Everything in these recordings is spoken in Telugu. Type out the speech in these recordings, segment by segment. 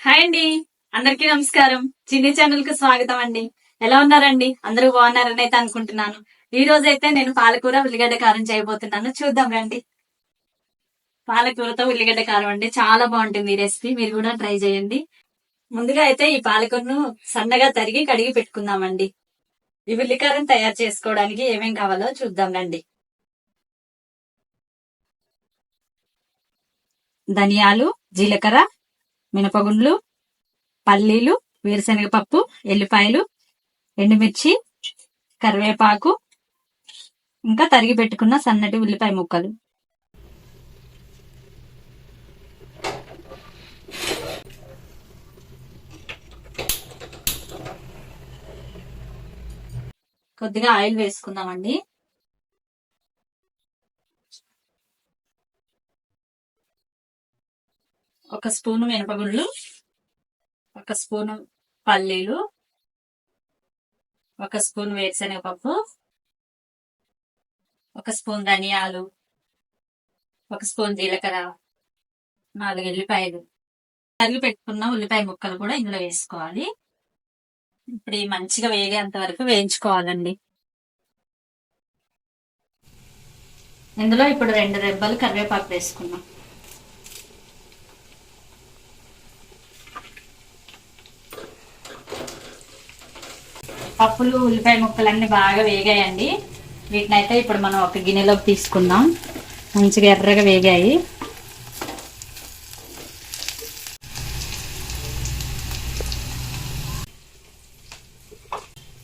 హాయ్ అండి, అందరికీ నమస్కారం. చిన్ని ఛానల్ కు స్వాగతం అండి. ఎలా ఉన్నారండి? అందరూ బాగున్నారని అయితే అనుకుంటున్నాను. ఈ రోజు అయితే నేను పాలకూర ఉల్లిగడ్డ కారం చేయబోతున్నాను. చూద్దాం రండి. పాలకూరతో ఉల్లిగడ్డ కారం అండి, చాలా బాగుంటుంది ఈ రెసిపీ. మీరు కూడా ట్రై చేయండి. ముందుగా అయితే ఈ పాలకూరను సన్నగా తరిగి కడిగి పెట్టుకుందామండి. ఈ ఉల్లికారం తయారు చేసుకోవడానికి ఏమేం కావాలో చూద్దాం రండి. ధనియాలు, జీలకర్ర, మినపగుండ్లు, పల్లీలు, వేరుశనగపప్పు, ఎల్లిపాయలు, ఎండుమిర్చి, కరివేపాకు, ఇంకా తరిగి పెట్టుకున్న సన్నటి ఉల్లిపాయ ముక్కలు. కొద్దిగా ఆయిల్ వేసుకుందామండి. ఒక స్పూను మినపగుండ్లు, ఒక స్పూను పల్లీలు, ఒక స్పూన్ వేరుశనగపప్పు, ఒక స్పూన్ ధనియాలు, ఒక స్పూన్ జీలకర్ర, 4 ఎల్లిపాయలు, తరిగి పెట్టుకున్న ఉల్లిపాయ ముక్కలు కూడా ఇందులో వేసుకోవాలి. ఇప్పుడు మంచిగా వేగేంత వరకు వేయించుకోవాలండి. ఇందులో ఇప్పుడు 2 రెబ్బలు కరివేపాకు వేసుకున్నాం. పప్పులు, ఉల్లిపాయ ముక్కలన్నీ బాగా వేగాయండి. వీటిని అయితే ఇప్పుడు మనం ఒక గిన్నెలోకి తీసుకుందాం. మంచిగా ఎర్రగా వేగాయి.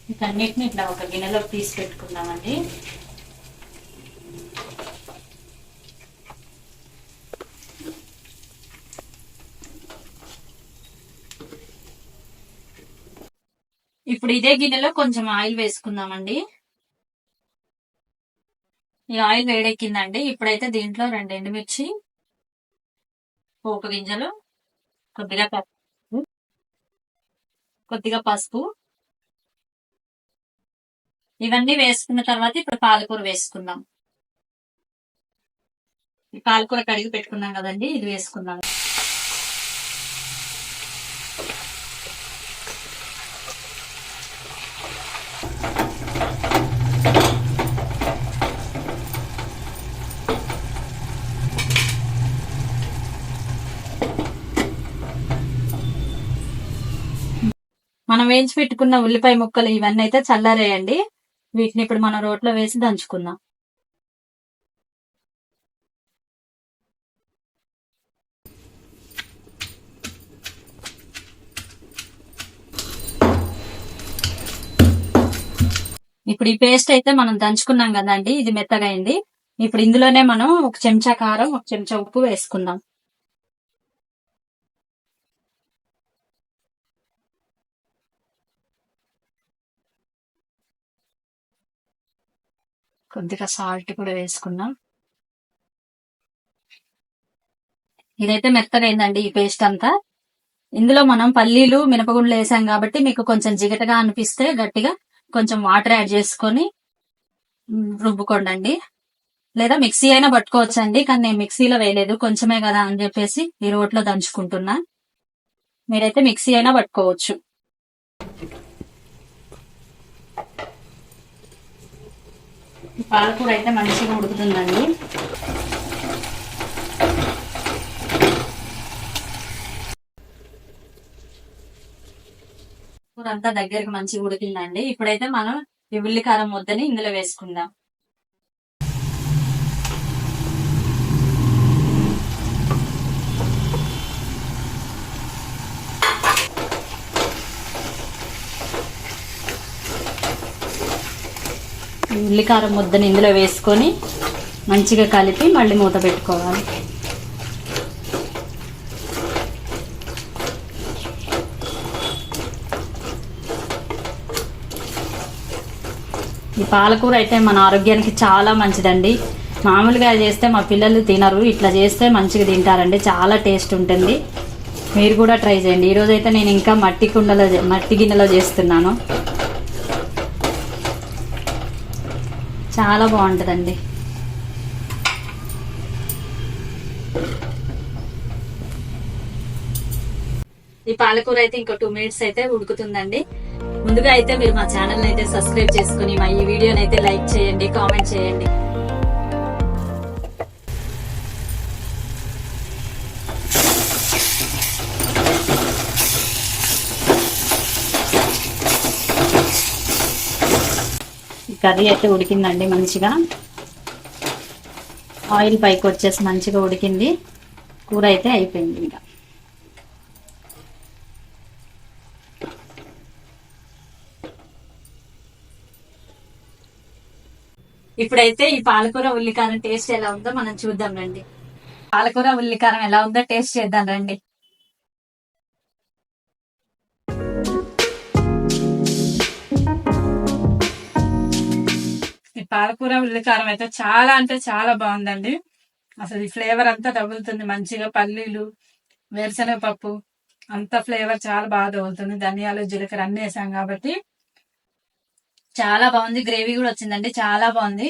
వీటన్నిటిని ఇట్లా ఒక గిన్నెలోకి తీసి పెట్టుకుందామండి. ఇప్పుడు ఇదే గిన్నెలో కొంచెం ఆయిల్ వేసుకుందామండి. ఈ ఆయిల్ వేడెక్కిందండి. ఇప్పుడైతే దీంట్లో 2 ఎండుమిర్చి, పోపు గింజలు, కొద్దిగా పసుపు ఇవన్నీ వేసుకున్న తర్వాత ఇప్పుడు పాలకూర వేసుకుందాం. ఈ పాలకూర కడిగి పెట్టుకున్నాం కదండి, ఇది వేసుకుందాం. మనం వేయించి పెట్టుకున్న ఉల్లిపాయ ముక్కలు ఇవన్నీ అయితే చల్లారేయండి. వీటిని ఇప్పుడు మనం రోట్లో వేసి దంచుకుందాం. ఇప్పుడు ఈ పేస్ట్ అయితే మనం దంచుకున్నాం కదండి, ఇది మెత్తగా అయింది. ఇప్పుడు ఇందులోనే మనం 1 చెంచా కారం, 1 చెంచా ఉప్పు వేసుకుందాం. కొద్దిగా సాల్ట్ కూడా వేసుకున్నాం. ఇదైతే మెత్తగా అయిందండి ఈ పేస్ట్ అంతా. ఇందులో మనం పల్లీలు, మినపగుండ్లు వేసాం కాబట్టి మీకు కొంచెం జిగటగా అనిపిస్తే గట్టిగా కొంచెం వాటర్ యాడ్ చేసుకొని రుబ్బుకోండి. లేదా మిక్సీ అయినా పట్టుకోవచ్చండి, కానీ నేను మిక్సీలో వేయలేదు, కొంచెమే కదా అని చెప్పేసి ఈ రోట్లో దంచుకుంటున్నా. మీరైతే మిక్సీ అయినా పట్టుకోవచ్చు. పాలకూర అయితే మంచిగా ఉడుకుతుందండి. కూర అంతా దగ్గరికి మంచిగా ఉడికిందండి. ఇప్పుడైతే మనం ఈ ఉల్లికారం ముద్దని ఇందులో వేసుకుందాం. ఉల్లికారం ముద్దని ఇందులో వేసుకొని మంచిగా కలిపి మళ్ళీ మూత పెట్టుకోవాలి. ఈ పాలకూర అయితే మన ఆరోగ్యానికి చాలా మంచిదండి. మామూలుగా చేస్తే మా పిల్లలు తినరు, ఇట్లా చేస్తే మంచిగా తింటారండి. చాలా టేస్ట్ ఉంటుంది. మీరు కూడా ట్రై చేయండి. ఈరోజైతే నేను ఇంకా మట్టి గిన్నెలో చేస్తున్నాను. చాలా బాగుంటుందండి. ఈ పాలకూర అయితే ఇంకో 2 మినిట్స్ అయితే ఉడుకుతుందండి. ముందుగా అయితే మీరు మా ఛానల్ అయితే సబ్స్క్రైబ్ చేసుకుని మా ఈ వీడియోని అయితే లైక్ చేయండి, కామెంట్ చేయండి. ఈ కర్రీ అయితే ఉడికిందండి మంచిగా. ఆయిల్ పైకి వచ్చేసి మంచిగా ఉడికింది. కూర అయితే అయిపోయింది. ఇంకా ఇప్పుడైతే ఈ పాలకూర ఉల్లికారం టేస్ట్ ఎలా ఉందో మనం చూద్దాం రండి. పాలకూర ఉల్లికారం ఎలా ఉందో టేస్ట్ చేద్దాం రండి. ఈ పాలకూర ఉల్లికారం అయితే చాలా అంటే చాలా బాగుందండి. అసలు ఈ ఫ్లేవర్ అంతా తగులుతుంది మంచిగా. పల్లీలు, వేరుశనగ పప్పు అంత ఫ్లేవర్ చాలా బాగా తగులుతుంది. ధనియాలు, జీలకర్ర అన్ని వేసాం కాబట్టి చాలా బాగుంది. గ్రేవీ కూడా వచ్చిందండి, చాలా బాగుంది.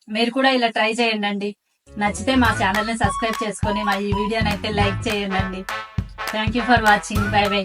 మీరు కూడా ఇలా ట్రై చేయండి. నచ్చితే మా ఛానల్ ని సబ్స్క్రైబ్ చేసుకొని మా ఈ వీడియోని అయితే లైక్ చేయండి. Thank you for watching. By by.